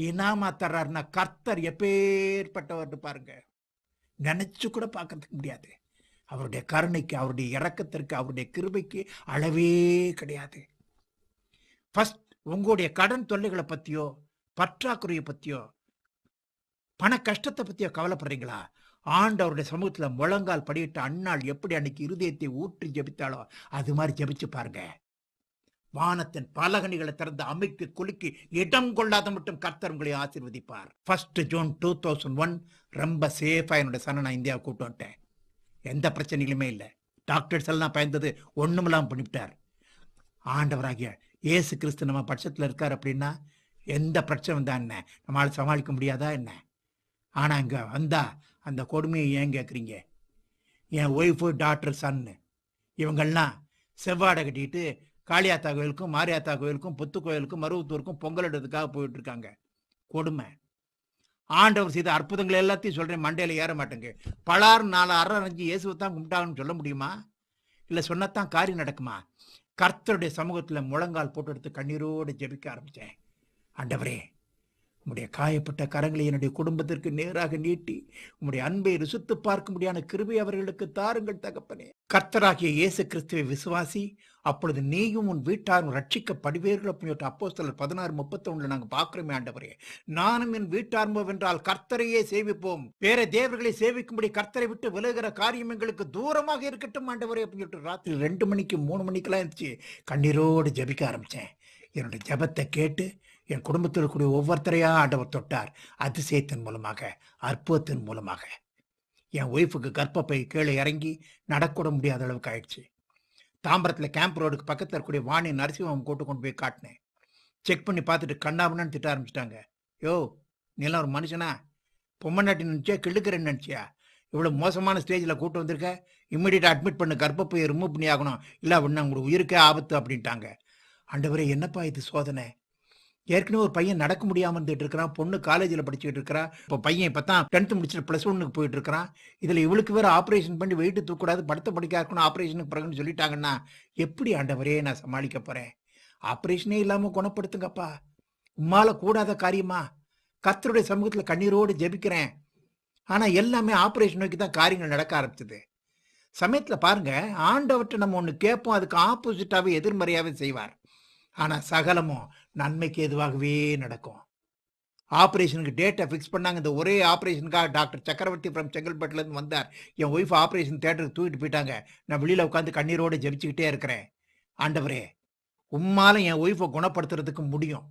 இனாமா தர்றாருன்னா கர்த்தர் எப்பேற்பட்டவர் பாருங்க. நினைச்சு கூட பார்க்கறதுக்கு முடியாது. அவருடைய கருணைக்கு, அவருடைய இரக்கத்திற்கு, அவருடைய கிருபைக்கு அளவே கிடையாது. ஃபர்ஸ்ட் உங்களுடைய கடன் தொல்லைகளை பத்தியோ, பற்றாக்குறையை பத்தியோ, பண கஷ்டத்தை பத்தியோ கவலைப்படுறீங்களா? ஆண்டவருடைய சமூகத்துல முழங்கால் படியிட்ட அன்னாள் எப்படி அன்னைக்கு இருதயத்தை ஊற்றி ஜெபித்தாளோ அது மாதிரி ஜெபிச்சு பாருங்க. வானத்தின் பலகணிகளை திறந்து அமைக்கு குலுக்கி இடம் கொள்ளாத மட்டும் கர்த்தர் உங்களை ஆசீர்வதிப்பார். 1 ஜூன் 2001 ரொம்ப சேஃபா என்னோட சனை நான் இந்தியாவை கூட்டு வந்துட்டேன். எந்த பிரச்சனைகளுமே இல்லை. டாக்டர்ஸ் எல்லாம் பயந்தது ஒண்ணுமெல்லாம் பண்ணிவிட்டார். ஆண்டவராகிய இயேசு கிறிஸ்து நம்ம பட்சத்தில் இருக்கார் அப்படின்னா எந்த பிரச்சனை வந்தா என்ன, நம்மளால சமாளிக்க முடியாதா என்ன? ஆனா இங்க வந்தா அந்த கொடுமையை ஏன் கேட்குறீங்க? என் ஒய்ஃபு, டாக்டர், சன்னு இவங்கெல்லாம் செவ்வாடை கட்டிட்டு காளியாத்தா கோயிலுக்கும், மாரியாத்தா கோயிலுக்கும், புத்து கோயிலுக்கும், மருவத்தூருக்கும் பொங்கல் எடுறதுக்காக போயிட்டு இருக்காங்க. கொடுமை. ஆண்டவர் செய்த அற்புதங்கள் எல்லாத்தையும் சொல்றேன், மண்டையில ஏற மாட்டேங்க. பலார் 4 அரை அரைஞ்சு இயேசுவை தான் கும்பிட்டாங்கன்னு சொல்ல முடியுமா? இல்லை சொன்னத்தான் காரியம் நடக்குமா? கர்த்தருடைய சமூகத்துல முழங்கால் போட்டு எடுத்து கண்ணீரோடு ஜெபிக்க ஆரம்பிச்சேன். ஆண்டவரே, உம்முடைய காயப்பட்ட கரங்களை என்னுடைய குடும்பத்திற்கு நேராக நீட்டி உம்முடைய அன்பை ருசித்து பார்க்கும்படியான கிருபை அவர்களுக்கு தாருங்கள் தகப்பனே. கர்த்தராகிய இயேசு கிறிஸ்துவை விசுவாசி, அப்பொழுது நீயும் உன் வீட்டாரும் ரட்சிக்கப்படுவீர்கள் அப்படின்னு அப்போஸ்தலர் 16:31 நாங்க பார்க்கிறோமே. ஆண்டவரே, நானும் என் வீட்டார்மோ வென்றால் கர்த்தரையே சேவிப்போம், வேற தேவர்களை சேவிக்கும்படி கர்த்தரை விட்டு விலகுகிற காரியம் எங்களுக்கு தூரமாக இருக்கட்டும் ஆண்டவரே அப்படின்னு சொல்லிட்டு ராத்திரி 2 மணிக்கு 3 மணிக்கெல்லாம் இருந்துச்சு கண்ணீரோடு ஜெபிக்க ஆரம்பிச்சேன். என்னுடைய ஜெபத்தை கேட்டு என் குடும்பத்தில் இருக்கக்கூடிய ஒவ்வொருத்தரையா ஆண்டவர் தொட்டார். அதிசயத்தின் மூலமாக, அற்புதத்தின் மூலமாக. என் ஒய்ஃபுக்கு கர்ப்பப்பை கீழே இறங்கி நடக்கூட முடியாத அளவுக்கு ஆயிடுச்சு. தாம்பரத்தில் கேம்ப் ரோடுக்கு பக்கத்தில் இருக்கக்கூடிய வாணி நரசிம்மம் கொண்டு போய் காட்டினேன். செக் பண்ணி பார்த்துட்டு கண்ணாமன்னு திட்ட ஆரம்பிச்சிட்டாங்க. யோ, நீலாம் ஒரு மனுஷனா? பொம்மநாட்டி நினச்சியா, கிள்ளுக்கிறேன்னு நினச்சியா? இவ்வளோ மோசமான ஸ்டேஜில் கூட்டு வந்திருக்க, இம்மிடியட்டாக அட்மிட் பண்ணு, கர்ப்பப்பையை ரிமூவ் பண்ணி ஆகணும், இல்லை அப்படின்னா உங்களுக்கு உயிருக்கே ஆபத்து அப்படின்ட்டாங்க. ஆண்டவரே, என்னப்பா இது சோதனை? ஏற்கனவே ஒரு பையன் நடக்க முடியாமல் இருந்துட்டு இருக்கிறான், பொண்ணு காலேஜில் படிச்சுட்டு இருக்கிறா, இப்போ பையன் இப்போ தான் 10th முடிச்சுட்டு +1க்கு போயிட்டு இருக்கிறான். இதில் இவளுக்கு வேறு ஆப்ரேஷன் பண்ணி வெயிட்டு தூக்கூடாது, படுத்த படிக்க இருக்கணும், ஆப்ரேஷனுக்கு பிறகுன்னு சொல்லிட்டாங்கன்னா எப்படி ஆண்டவரே நான் சமாளிக்க போகிறேன்? ஆப்ரேஷனே இல்லாமல் குணப்படுத்துங்கப்பா. உம்மால கூடாத காரியமா? கர்த்தருடைய சமூகத்தில் கண்ணீரோடு ஜெபிக்கிறேன். ஆனால் எல்லாமே ஆப்ரேஷன் நோக்கி தான் காரியங்கள் நடக்க ஆரம்பிச்சது. சமயத்தில் பாருங்க, ஆண்டவற்றை நம்ம ஒன்று கேட்போம், அதுக்கு ஆப்போசிட்டாகவே எதிர்மறையாகவே செய்வார். ஆனால் சகலமும் நன்மைக்கு எதுவாகவே நடக்கும். ஆப்ரேஷனுக்கு டேட்டை ஃபிக்ஸ் பண்ணாங்க. இந்த ஒரே ஆப்ரேஷனுக்காக டாக்டர் சக்கரவர்த்தி ஃப்ரம் செங்கல்பட்டுலேருந்து வந்தார். என் ஒய்ஃப் ஆப்ரேஷன் தேட்டருக்கு தூக்கிட்டு போயிட்டாங்க. நான் வெளியில் உட்காந்து கண்ணீரோடு ஜெபிச்சுக்கிட்டே இருக்கிறேன். ஆண்டவரே, உம்மால என் ஒய்ஃபை குணப்படுத்துறதுக்கு முடியும்.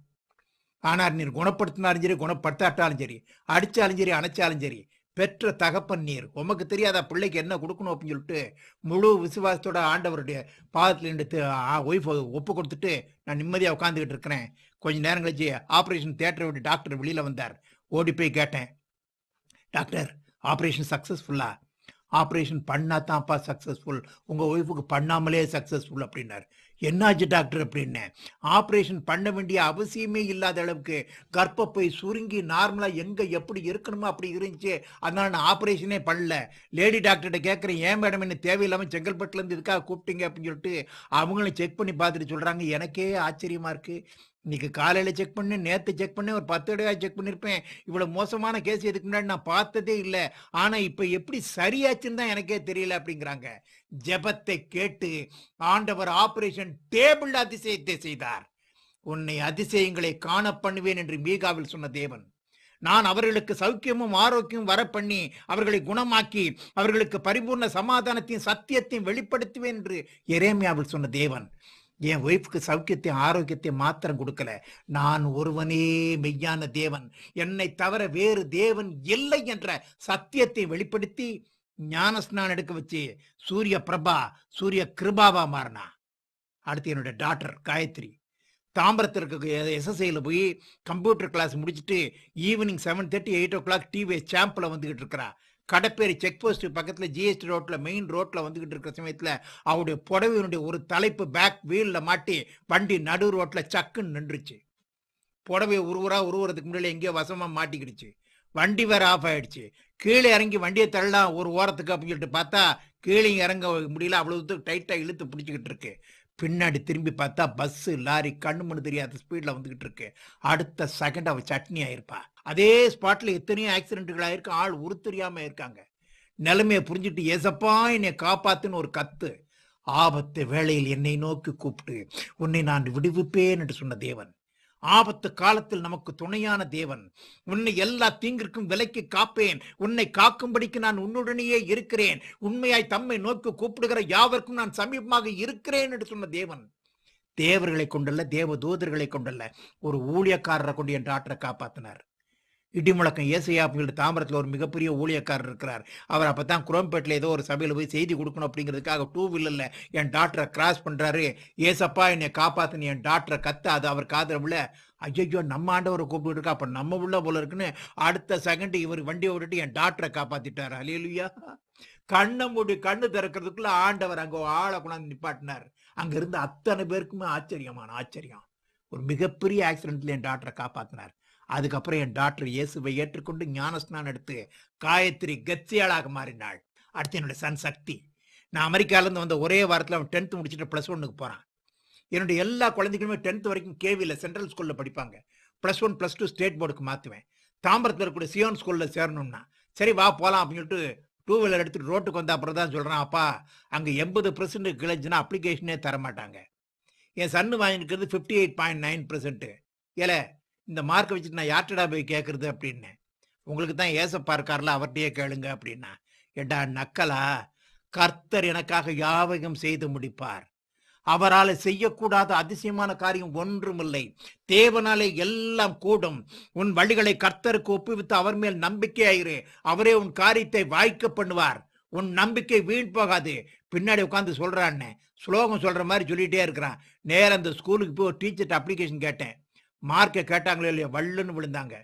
ஆனால் நீர் குணப்படுத்தினாலும் சரி, குணப்படுத்தாட்டாலும் சரி, அடித்தாலும் சரி, அணைச்சாலும் சரி, பெற்ற தகப்பன் நீர். உமக்கு தெரியாத பிள்ளைக்கு என்ன கொடுக்கணும் அப்படின்னு சொல்லிட்டு முழு விசுவாசத்தோட ஆண்டவருடைய பாதத்தில் நின்று ஒய்ஃபை ஒப்பு கொடுத்துட்டு நான் நிம்மதியாக உட்காந்துக்கிட்டு இருக்கிறேன். கொஞ்சம் நேரம் கழிச்சு ஆப்ரேஷன் தியேட்டரை விட்டு டாக்டர் வெளியில் வந்தார். ஓடி போய் கேட்டேன், டாக்டர் ஆப்ரேஷன் சக்ஸஸ்ஃபுல்லா? ஆப்ரேஷன் பண்ணா தான்ப்பா சக்ஸஸ்ஃபுல், உங்கள் ஒய்ஃபுக்கு பண்ணாமலே சக்ஸஸ்ஃபுல் அப்படின்னார். என்னாச்சு டாக்டர் அப்படின்னேன். ஆப்ரேஷன் பண்ண வேண்டிய அவசியமே இல்லாத அளவுக்கு கர்ப்பப்பை சுருங்கி நார்மலாக எங்கே எப்படி இருக்கணுமோ அப்படி இருந்துச்சு, அதனால் நான் ஆப்ரேஷனே பண்ணல. லேடி டாக்டர்கிட்ட கேட்குறேன், ஏன் மேடம் என்ன தேவையில்லாமல் செங்கல்பட்டுலேருந்து இதுக்காக கூப்பிட்டீங்க அப்படின்னு சொல்லிட்டு அவங்களும் செக் பண்ணி பார்த்துட்டு சொல்கிறாங்க. எனக்கே ஆச்சரியமாக இருக்குது. இன்னைக்கு காலையில் செக் பண்ணேன், நேற்று செக் பண்ணேன், ஒரு 10 தடவை செக் பண்ணியிருப்பேன். இவ்வளோ மோசமான கேஸ் இதுக்கு முன்னாடி நான் பார்த்ததே இல்லை. ஆனால் இப்போ எப்படி சரியாச்சுன்னு தான் எனக்கே தெரியல அப்படிங்கிறாங்க. ஜெபத்தை கேட்டு ஆண்டவர் ஆபரேஷன் டேபிள் அதிசயத்தை செய்தார். உன்னை அதிசயங்களை காண பண்ணுவேன் என்று மீகாவில் சொன்ன தேவன், நான் அவர்களுக்கு சௌக்கியமும் ஆரோக்கியமும் வர பண்ணி அவர்களை குணமாக்கி அவர்களுக்கு பரிபூர்ண சமாதானத்தையும் சத்தியத்தையும் வெளிப்படுத்துவேன் என்று எரேமியாவில் சொன்ன தேவன், என் ஒய்ஃபுக்கு சௌக்கியத்தையும் ஆரோக்கியத்தையும் மாத்திரம் கொடுக்கல, நான் ஒருவனே மெய்யான தேவன், என்னை தவிர வேறு தேவன் இல்லை என்ற சத்தியத்தை வெளிப்படுத்தி ஞானஸ்நானம் எடுக்க வச்சு சூரிய பிரபா, சூரிய கிருபாவா மாறினா. அடுத்து என்னோட டாக்டர் காயத்ரி தாம்பரத்திற்கு எஸ்எஸ்ஐயில் போய் கம்ப்யூட்டர் கிளாஸ் முடிச்சுட்டு ஈவினிங் 7:30 8 o'clock டிவிஎஸ் சாம்பில் வந்துக்கிட்டு இருக்கிறா. கடப்பேரி செக் போஸ்ட் பக்கத்தில் ஜிஎஸ்டி ரோட்டில் மெயின் ரோட்டில் வந்துக்கிட்டு இருக்கிற சமயத்தில் அவருடைய புடவையினுடைய ஒரு தலைப்பு பேக் வீலில் மாட்டி வண்டி நடு ரோட்டில் சக்குன்னு நின்றுச்சு. புடவை உருவுறதுக்கு முன்னாடி எங்கேயோ வசமாக மாட்டிக்கிடுச்சு. வண்டி வேற ஆஃப் ஆயிடுச்சு. கீழே இறங்கி வண்டியை தள்ளலாம் ஒரு ஓரத்துக்கு அப்படின்னு சொல்லிட்டு பார்த்தா கீழே இறங்க முடியல, அவ்வளவு டைட்டாக இழுத்து பிடிச்சிக்கிட்டு இருக்கு. பின்னாடி திரும்பி பார்த்தா பஸ்ஸு, லாரி கண்ணு மண்ணு தெரியாத ஸ்பீட்ல வந்துகிட்டு இருக்கு. அடுத்த செகண்ட் அவ சட்னி ஆயிருப்பா. அதே ஸ்பாட்ல எத்தனையோ ஆக்சிடென்ட்கள் ஆயிருக்கு. ஆள் உருத்தெரியாம இருக்காங்க. நிலைமைய புரிஞ்சுட்டு, "ஏசப்பா என்னை காப்பாத்துன்னு" ஒரு கத்து. ஆபத்து வேளையில் என்னை நோக்கி கூப்பிட்டு, "உன்னை நான் விடுவிப்பேன்" என்று சொன்ன தேவன். ஆபத்து காலத்தில் நமக்கு துணையான தேவன். "உன்னை எல்லா தீங்கிற்கும் விலக்கி காப்பேன். உன்னை காக்கும்படிக்கு நான் உன்னுடனேயே இருக்கிறேன். உண்மையாய் தம்மை நோக்கி கூப்பிடுகிற யாவருக்கும் நான் சமீபமாக இருக்கிறேன்" என்று சொன்ன தேவன். தேவர்களை கொண்டல்ல, தேவ தூதர்களை கொண்டல்ல, ஒரு ஊழியக்காரரை கொண்டு என் டாக்டரை காப்பாத்தினார். இடிமுழக்கம் ஏசையா அப்படிங்கிற தாம்பரத்தில் ஒரு மிகப்பெரிய ஊழியக்காரர் இருக்கிறார். அவர் அப்பதான் குரோம்பேட்டில் ஏதோ ஒரு சபையில் போய் செய்தி கொடுக்கணும் அப்படிங்கிறதுக்காக 2 வீலர்ல என் டாக்டரை கிராஸ் பண்றாரு. "ஏசப்பா என்னை காப்பாத்துன்னு" என் டாக்டரை கத்த, அது அவர் காதுல விழ, ஐயோ நம்ம ஆண்டவரை கூப்பிட்டு இருக்கா, அப்ப நம்ம உள்ள போல இருக்குன்னு அடுத்த செகண்ட் இவர் வண்டியை விட்டுட்டு என் டாக்டரை காப்பாத்திட்டார். அல்லேலூயா. கண்ணை மூடி கண்ணு திறக்கிறதுக்குள்ள ஆண்டவர் அங்க ஆளை கொண்டாந்து நிப்பாட்டினார். அங்க இருந்த அத்தனை பேருக்குமே ஆச்சரியமான ஆச்சரியம். ஒரு மிகப்பெரிய ஆக்சிடென்ட்ல என் டாக்டரை காப்பாத்தினார். அதுக்கப்புறம் என் டாக்டர் இயேசுவை ஏற்றுக்கொண்டு ஞானஸ்நானம் எடுத்து காயத்ரி கெத்சியாளாக மாறினாள். அடுத்து என்னுடைய சன் சக்தி. நான் அமெரிக்காவிலேருந்து வந்த ஒரே வாரத்தில் அவன் 10th முடிச்சுட்டு +1க்கு போகிறான். என்னுடைய எல்லா குழந்தைகளுமே 10th வரைக்கும் கேவியில் சென்ட்ரல் ஸ்கூலில் படிப்பாங்க. +1 +2 ஸ்டேட் போர்டுக்கு மாற்றுவேன். தாம்பரத்தில் இருக்கக்கூடிய சியோன் ஸ்கூலில் சேரணும்னா, சரி வா போகலாம் அப்படின்னு சொல்லிட்டு 2 வீலர் எடுத்துகிட்டு ரோட்டுக்கு வந்த அப்புறம் தான் சொல்கிறான், "அப்பா அங்கே 80% கிளஞ்சுன்னா அப்ளிகேஷனே தரமாட்டாங்க. என் சன்னு வாங்கியிருக்கிறது 58.9%. ஏல இந்த மார்க்கை வச்சுட்டு நான் யார்ட்டடா போய் கேட்கறது" அப்படின்னேன். "உங்களுக்கு தான் ஏசப்பா இருக்கார்ல, அவர்கிட்டயே கேளுங்க" அப்படின்னா. "எடா நக்கலா, கர்த்தர் எனக்காக யாவையும் செய்து முடிப்பார். அவரால் செய்யக்கூடாத அதிசயமான காரியம் ஒன்றுமில்லை. தேவனாலே எல்லாம் கூடும். உன் வழிகளை கர்த்தருக்கு ஒப்புவித்து அவர் மேல் நம்பிக்கையாயிரு. அவரே உன் காரியத்தை வாய்க்க பண்ணுவார். உன் நம்பிக்கை வீண் போகாது." பின்னாடி உட்காந்து சொல்றான்னு ஸ்லோகம் சொல்ற மாதிரி சொல்லிட்டே இருக்கிறான். நேரம் அந்த ஸ்கூலுக்கு போய் ஒரு டீச்சர்ட்ட அப்ளிகேஷன் கேட்டேன். மார்க்கை கேட்டாங்களோ இல்லையோ, வள்ளுன்னு விழுந்தாங்க.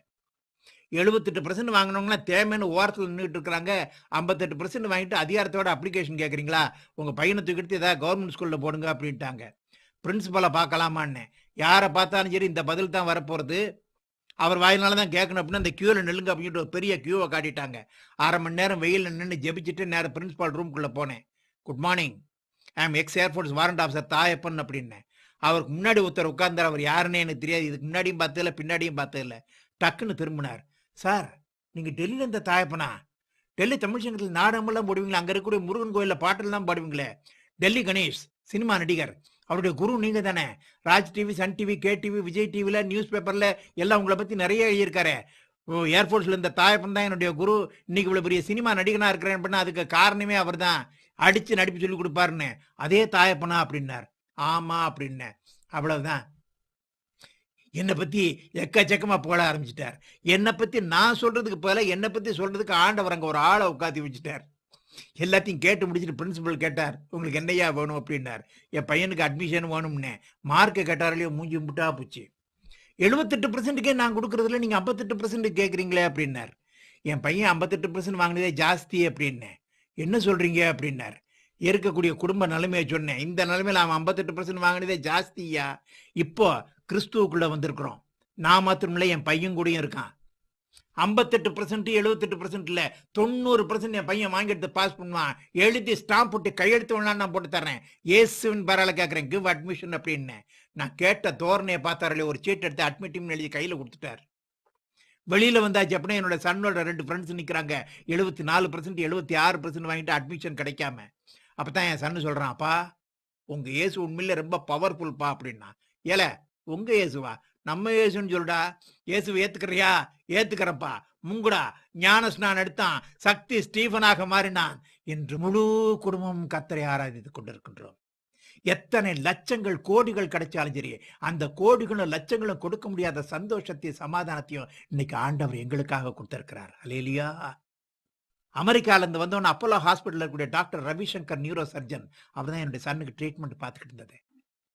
78% வாங்கினவங்கன்னா தேமைன்னு ஓரத்தில் நின்றுட்டு இருக்கிறாங்க. 58% வாங்கிட்டு அதிகாரத்தோட அப்ளிகேஷன் கேட்குறீங்களா, உங்கள் பையனை தூக்கிட்டு ஏதாவது கவர்மெண்ட் ஸ்கூலில் போடுங்க அப்படின்ட்டாங்க. பிரின்சிபலை பார்க்கலாமான்னு. யாரை பார்த்தாலும் சரி இந்த பதில் தான் வரப்போகிறது, அவர் வாயினால தான் கேட்கணும் அப்படின்னு அந்த கியூவில் நில்லுங்க அப்படின்ட்டு ஒரு பெரிய கியூவை காட்டிட்டாங்க. 1/2 மணி நேரம் வெயிலில் நின்று ஜெபிச்சுட்டு நேரம் பிரின்சிபால் ரூம்குள்ளே போனேன். "Good morning, I am ex air force warrant officer Thayappan" அப்படின்னேன். அவருக்கு முன்னாடி ஒருத்தர் உட்கார்ந்தார். அவர் யாருன்னே எனக்கு தெரியாது. இதுக்கு முன்னாடியும் பார்த்ததில்ல, பின்னாடியும் பார்த்ததில்ல. டக்குன்னு திரும்பினார். "சார், நீங்கள் டெல்லியில் இருந்த தாயப்பனா? டெல்லி தமிழ் சங்கத்தில் நாடகமெல்லாம் போடுவீங்களே, அங்கே இருக்கக்கூடிய முருகன் கோயிலில் பாட்டெல்லாம் பாடுவீங்களே, டெல்லி கணேஷ் சினிமா நடிகர், அவருடைய குரு நீங்கள் தானே? Raj TV, sun TV, K TV, Vijay டிவியில், நியூஸ் பேப்பரில் எல்லாம் உங்களை பற்றி நிறைய எழுதியிருக்காரு. ஏர்ஃபோர்ஸில் இருந்த தாயப்பன் தான் என்னுடைய குரு. இன்னைக்கு இவ்வளோ பெரிய சினிமா நடிகனாக இருக்கிறேன் அப்படின்னா அதுக்கு காரணமே அவர் தான். அடித்து நடிப்பு சொல்லி கொடுப்பாருன்னு. அதே தாயப்பனா அப்படின்னார். "ஆமா" அப்படின்னேன். அவ்வளவுதான். என்னை பற்றி எக்கச்சக்கமாக புகழ ஆரம்பிச்சிட்டார். என்னை பற்றி நான் சொல்கிறதுக்கு பதிலாக என்னை பற்றி சொல்கிறதுக்கு ஆண்டவர் அங்கே ஒரு ஆளை உட்காத்தி வச்சுட்டார். எல்லாத்தையும் கேட்டு முடிச்சுட்டு பிரின்சிபல் கேட்டார், "உங்களுக்கு என்னையா வேணும்" அப்படின்னார். என் பையனுக்கு அட்மிஷன் வேணும்னே. மார்க்கை கேட்டாரலையோ மூஞ்சி முட்டா போச்சு. 78%க்கே நான் கொடுக்குறதுல நீங்கள் 58% கேட்குறீங்களே அப்படின்னார். என் பையன் 58% வாங்கினதே ஜாஸ்தி அப்படின்னேன். "என்ன சொல்கிறீங்க" அப்படின்னார். இருக்கக்கூடிய குடும்ப நிலைமையை சொன்னேன். இந்த நிலைமையில் அவன் 58% வாங்கினதே ஜாஸ்தியா. இப்போ கிறிஸ்துவுக்குள்ள வந்திருக்கிறோம். நான் மாத்திரம் இல்லை, என் பையன் கூடயும் இருக்கான். 58% 78% இல்லை, 90% என் பையன் வாங்கி எடுத்து பாஸ் பண்ணுவான். எழுதி ஸ்டாம்ப் போட்டு கையெழுத்து வேணாம், நான் போட்டு தர்றேன். இயேசுவின் பரவாயில்ல கேட்குறேன், கிவ் அட்மிஷன் அப்படின்னு. நான் கேட்ட தோரணையை பார்த்தாரே, ஒரு சீட் எடுத்து அட்மிட்டிங்னு எழுதி கையில் கொடுத்துட்டார். வெளியில வந்தாச்சு அப்படின்னா என்னோட சன்னோட 2 ஃப்ரெண்ட்ஸ் நிற்கிறாங்க. 74% 76% வாங்கிட்டு அட்மிஷன் கிடைக்காம. அப்பதான் என் சன்னு சொல்றான், "அப்பா உங்க இயேசு உண்மையில ரொம்ப பவர்ஃபுல்ப்பா" அப்படின்னா. "ஏல உங்க இயேசுவா? நம்ம இயேசுன்னு சொல்லுடா. இயேசுவை ஏத்துக்கிறியா?" "ஏத்துக்கிறப்பா." "முங்குடா, ஞானஸ்நானம் எடுத்தான், சக்தி ஸ்டீஃபனாக மாறினான்." இன்று முழு குடும்பம் கர்த்தரை ஆராதித்துக் கொண்டிருக்கின்றோம். எத்தனை லட்சங்கள் கோடிகள் கிடைச்சாலும் சரி, அந்த கோடிகளும் லட்சங்களும் கொடுக்க முடியாத சந்தோஷத்தையும் சமாதானத்தையும் இன்னைக்கு ஆண்டவர் எங்களுக்காக கொடுத்திருக்கிறார். அல்லேலூயா. அமெரிக்காவிலேருந்து வந்தவொன்னே அப்போலோ ஹாஸ்பிட்டலில் இருக்கக்கூடிய டாக்டர் ரவிசங்கர் நியூரோ சர்ஜன், அவர் தான் என்னுடைய சன்னுக்கு ட்ரீட்மெண்ட் பார்த்துக்கிட்டு இருந்தது.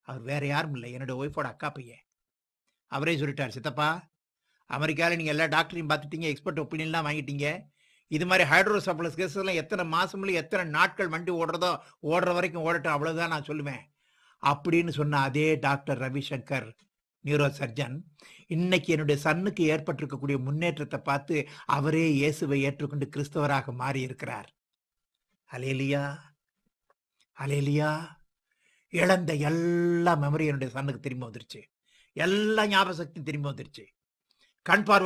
அவர் வேற யாரும் இல்லை, என்னுடைய ஒய்ஃபோட அக்கா பையன். அவரே சொல்லிட்டார், "சித்தப்பா, அமெரிக்காவில் நீங்கள் எல்லா டாக்டரையும் பார்த்துட்டீங்க, எக்ஸ்பர்ட் ஒப்பீனியன்லாம் வாங்கிட்டீங்க. இது மாதிரி ஹைட்ரோசப்ளஸ் கேஸ்லாம் எத்தனை மாசம்ல எத்தனை நாட்கள் வண்டி ஓடுறதோ ஓடுற வரைக்கும் ஓடட்டும், அவ்வளவுதான் நான் சொல்லுவேன்" அப்படின்னு சொன்ன அதே டாக்டர் ரவிசங்கர் நியூரோ சர்ஜன் இன்னைக்கு என்னுடைய சன்னுக்கு ஏற்பட்டிருக்கக்கூடிய முன்னேற்றத்தை பார்த்து அவரே இயேசுவை ஏற்றுக்கொண்டு கிறிஸ்தவராக மாறி இருக்கிறார். அல்லேலூயா, அல்லேலூயா. இழந்த எல்லா மெமரி என்னுடைய சன்னுக்கு திரும்பி வந்துருச்சு. எல்லா ஞாபக சக்தியும் திரும்பி வந்துருச்சு. கண் பார்வை